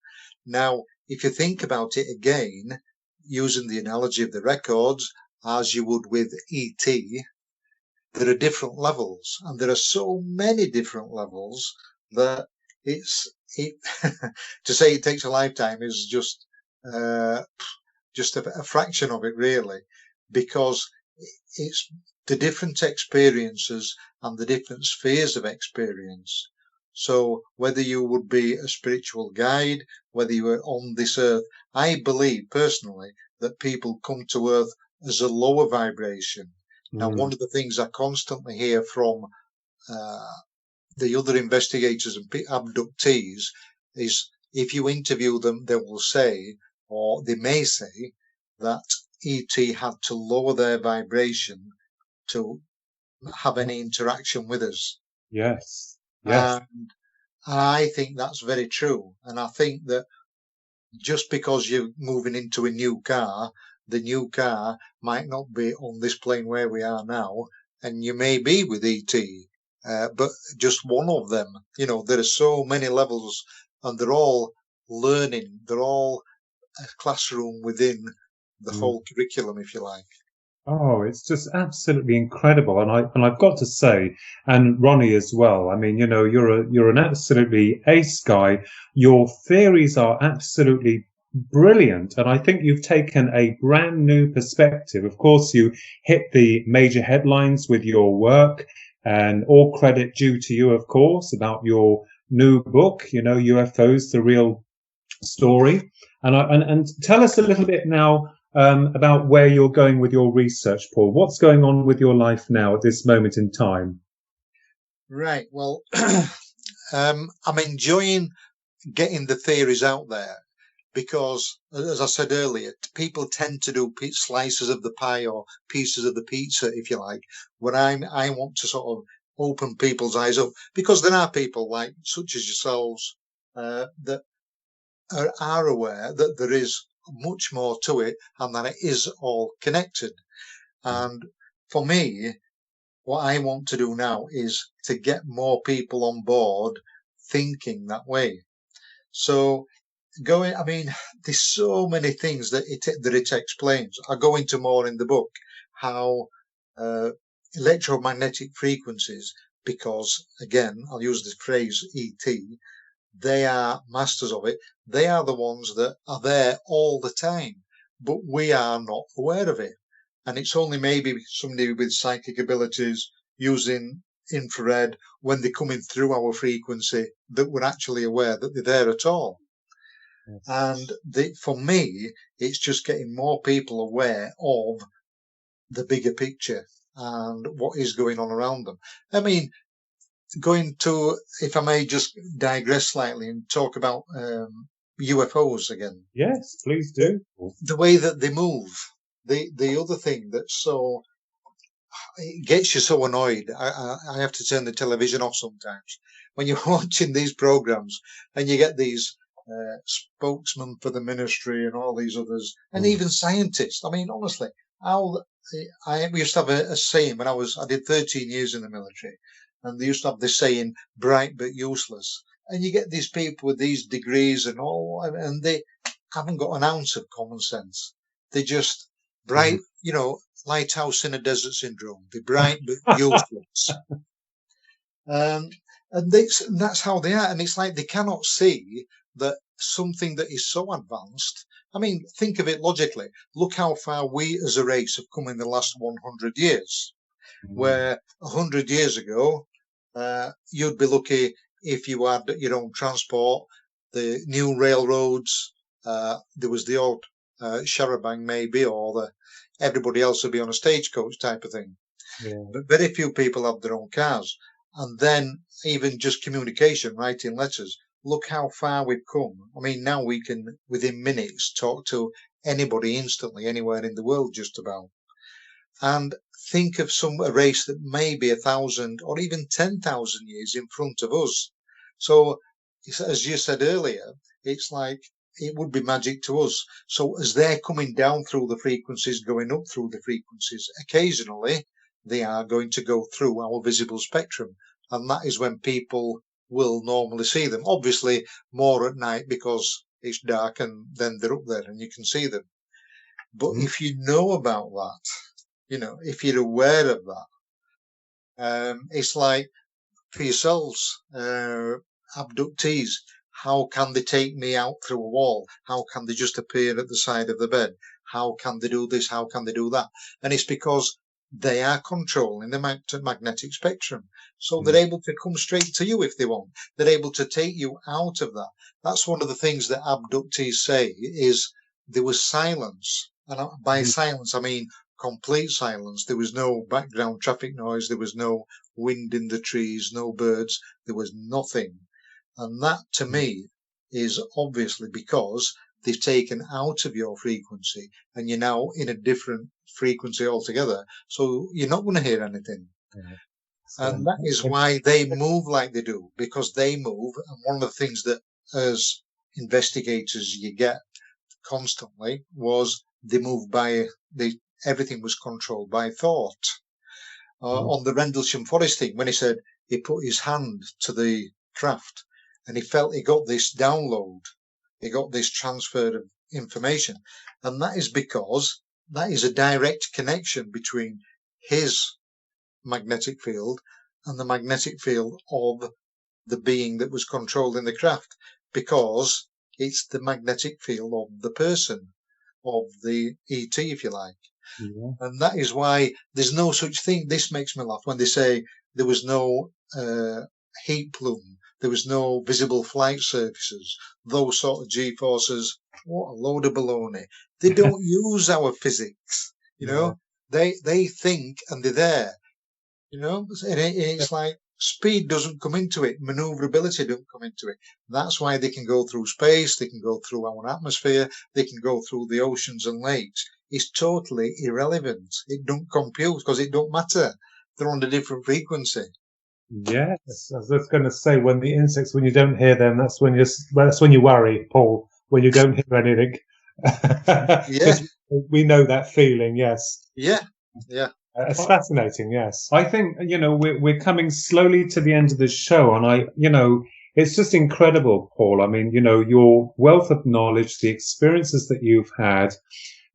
Now, if you think about it again, using the analogy of the records, as you would with ET, there are different levels, and there are so many different levels that to say it takes a lifetime is just a fraction of it, really, because it's the different experiences and the different spheres of experience. So whether you would be a spiritual guide, whether you were on this earth, I believe personally that people come to earth as a lower vibration. Now, one of the things I constantly hear from the other investigators and abductees is, if you interview them, they will say, or they may say, that ET had to lower their vibration to have any interaction with us. Yes. And I think that's very true. And I think that just because you're moving into a new car, the new car might not be on this plane where we are now, and you may be with ET, but just one of them. You know, there are so many levels, and they're all learning. They're all a classroom within the whole curriculum, if you like. Oh, it's just absolutely incredible, and I've got to say, and Ronnie as well. I mean, you're an absolutely ace guy. Your theories are absolutely brilliant. And I think you've taken a brand new perspective. Of course, you hit the major headlines with your work, and all credit due to you, of course, about your new book, UFOs, the real story. And tell us a little bit now about where you're going with your research, Paul. What's going on with your life now at this moment in time? Right. Well, I'm enjoying getting the theories out there because, as I said earlier, people tend to do slices of the pie or pieces of the pizza, if you like, when I want to sort of open people's eyes up, because there are people like such as yourselves that are aware that there is much more to it and that it is all connected. And for me, what I want to do now is to get more people on board thinking that way. So there's so many things that it explains. I go into more in the book how electromagnetic frequencies, because again, I'll use the phrase ET, they are masters of it. They are the ones that are there all the time, but we are not aware of it. And it's only maybe somebody with psychic abilities using infrared when they're coming through our frequency that we're actually aware that they're there at all. Yes. And for me, it's just getting more people aware of the bigger picture and what is going on around them. I mean, if I may just digress slightly and talk about UFOs again. Yes, please do. The way that they move. The other thing it gets you so annoyed. I have to turn the television off sometimes when you're watching these programs and you get these spokesmen for the ministry and all these others, and even scientists. I mean, honestly, we used to have a saying when I did 13 years in the military, and they used to have this saying, bright but useless. And you get these people with these degrees and all, and they haven't got an ounce of common sense. They're just bright, lighthouse in a desert syndrome. They're bright but useless. And that's how they are. And it's like they cannot see that something that is so advanced. I mean, think of it logically. Look how far we as a race have come in the last 100 years. Where 100 years ago, you'd be lucky if you had your own transport, the new railroads, there was the old charabanc maybe, or everybody else would be on a stagecoach type of thing. Yeah. But very few people have their own cars. And then even just communication, writing letters, look how far we've come. I mean, now we can, within minutes, talk to anybody instantly, anywhere in the world just about. And think of a race that may be 1,000 or even 10,000 years in front of us. So, as you said earlier, it's like it would be magic to us. So as they're coming down through the frequencies, going up through the frequencies, occasionally they are going to go through our visible spectrum. And that is when people will normally see them. Obviously, more at night because it's dark and then they're up there and you can see them. But if you know about that, if you're aware of that, it's like for yourselves, abductees, how can they take me out through a wall? How can they just appear at the side of the bed? How can they do this? How can they do that? And it's because they are controlling the magnetic spectrum. So they're able to come straight to you if they want. They're able to take you out of that. That's one of the things that abductees say is there was silence. And by silence, I mean complete silence. There was no background traffic noise. There was no wind in the trees, no birds. There was nothing. And that to me is obviously because they've taken out of your frequency and you're now in a different frequency altogether. So you're not going to hear anything. And that is why they move like they do, because they move. And one of the things that as investigators you get constantly was they move everything was controlled by thought. On the Rendlesham Forest thing, when he said he put his hand to the craft and he felt he got this download, he got this transfer of information. And that is because that is a direct connection between his magnetic field and the magnetic field of the being that was controlling the craft, because It's the magnetic field of the person, of the ET, if you like. Yeah. And that is why there's no such thing. This makes me laugh when they say there was no heat plume, there was no visible flight surfaces, those sort of G-forces. What a load of baloney. They don't use our physics, you know. They think and they're there, you know. And it's like speed doesn't come into it, maneuverability doesn't come into it. That's why they can go through space, they can go through our atmosphere, they can go through the oceans and lakes. It's totally irrelevant. It don't compute because it don't matter. They're on a different frequency. Yes, I was just going to say, when the insects, when you don't hear them, that's when you worry, Paul. When you don't hear anything. Yeah. We know that feeling. Yes. Yeah. It's fascinating. Yes, I think we're coming slowly to the end of this show, and it's just incredible, Paul. I mean, your wealth of knowledge, the experiences that you've had,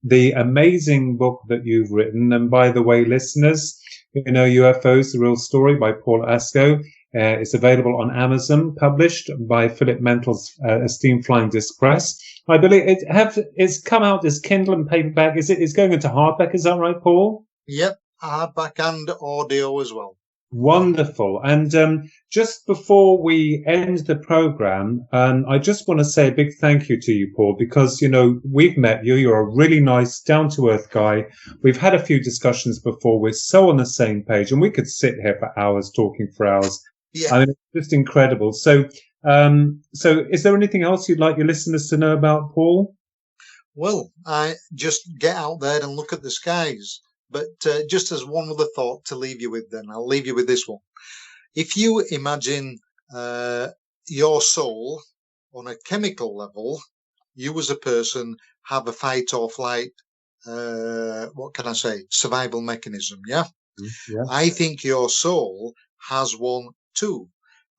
the amazing book that you've written. And by the way, listeners, UFOs, The Real Story by Paul Ascough. It's available on Amazon, published by Philip Mental's esteemed Flying Disc Press. I believe it's come out as Kindle and paperback. It's going into hardback. Is that right, Paul? Yep, hardback and audio as well. Wonderful. And just before we end the program, I just want to say a big thank you to you, Paul, because, we've met you. You're a really nice, down-to-earth guy. We've had a few discussions before. We're so on the same page, and we could sit here for hours talking for hours. Yeah. I mean, it's just incredible. So is there anything else you'd like your listeners to know about, Paul? Well, I just get out there and look at the skies. But just as one other thought to leave you with, then I'll leave you with this one. If you imagine your soul on a chemical level, you as a person have a fight or flight, survival mechanism, yeah? Yeah. I think your soul has one too.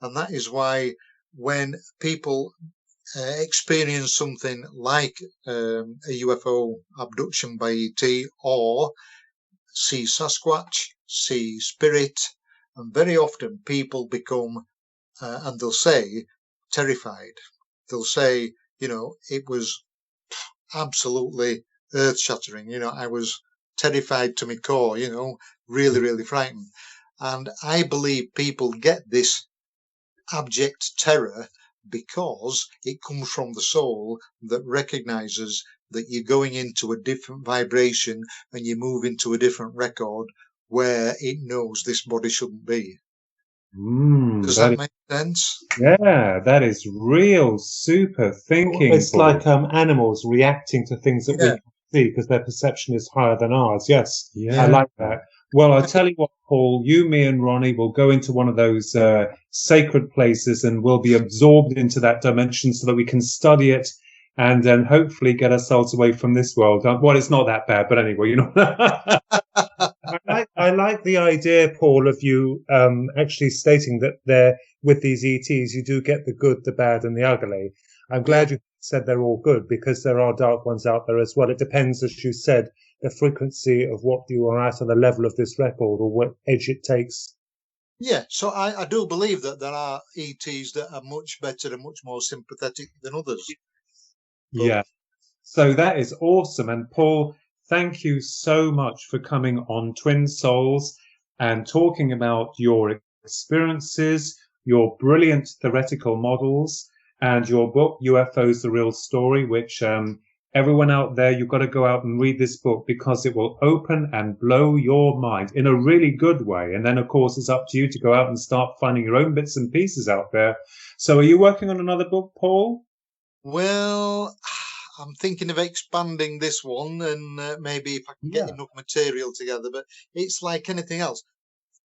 And that is why when people experience something like a UFO abduction by ET, or see Sasquatch, see spirit, and very often people become, and they'll say, terrified. They'll say, it was absolutely earth-shattering. I was terrified to my core, really, really frightened. And I believe people get this abject terror because it comes from the soul that recognizes that you're going into a different vibration and you move into a different record where it knows this body shouldn't be. Does that make sense? Yeah, that is real super thinking. It's like animals reacting to things that we can see because their perception is higher than ours. Yes, I like that. Well, I'll tell you what, Paul, you, me and Ronnie will go into one of those sacred places and we'll be absorbed into that dimension so that we can study it and then hopefully get ourselves away from this world. Well, it's not that bad, but anyway, I like the idea, Paul, of you actually stating that with these ETs, you do get the good, the bad, and the ugly. I'm glad you said they're all good because there are dark ones out there as well. It depends, as you said, the frequency of what you are at or the level of this record or what edge it takes. Yeah, so I do believe that there are ETs that are much better and much more sympathetic than others. Yeah. So that is awesome. And Paul, thank you so much for coming on Twin Souls and talking about your experiences, your brilliant theoretical models, and your book, UFOs, The Real Story, which everyone out there, you've got to go out and read this book because it will open and blow your mind in a really good way. And then, of course, it's up to you to go out and start finding your own bits and pieces out there. So are you working on another book, Paul? Well, I'm thinking of expanding this one and maybe if I can get enough material together. But it's like anything else.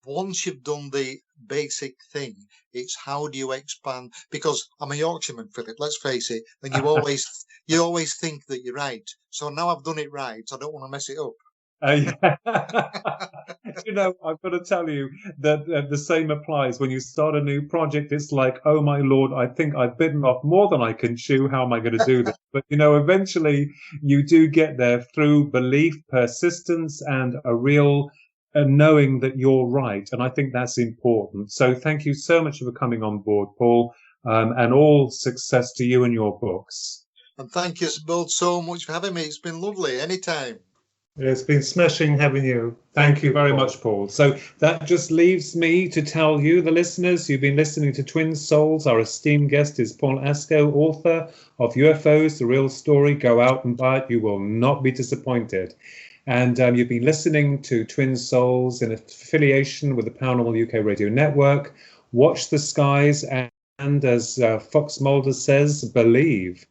Once you've done the basic thing, it's how do you expand? Because I'm a Yorkshireman, Philip, let's face it, and you always think that you're right. So now I've done it right, I don't want to mess it up. I've got to tell you that the same applies when you start a new project. It's like, oh my Lord, I think I've bitten off more than I can chew. How am I going to do this? But eventually you do get there through belief, persistence, and a real knowing that you're right. And I think that's important. So thank you so much for coming on board, Paul. and all success to you and your books. And thank you both so much for having me. It's been lovely. Anytime. It's been smashing having you. Thank you very much, Paul. So that just leaves me to tell you, the listeners, you've been listening to Twin Souls. Our esteemed guest is Paul Ascough, author of UFOs, The Real Story. Go out and buy it. You will not be disappointed. And you've been listening to Twin Souls in affiliation with the Paranormal UK Radio Network. Watch the skies and as Fox Mulder says, believe.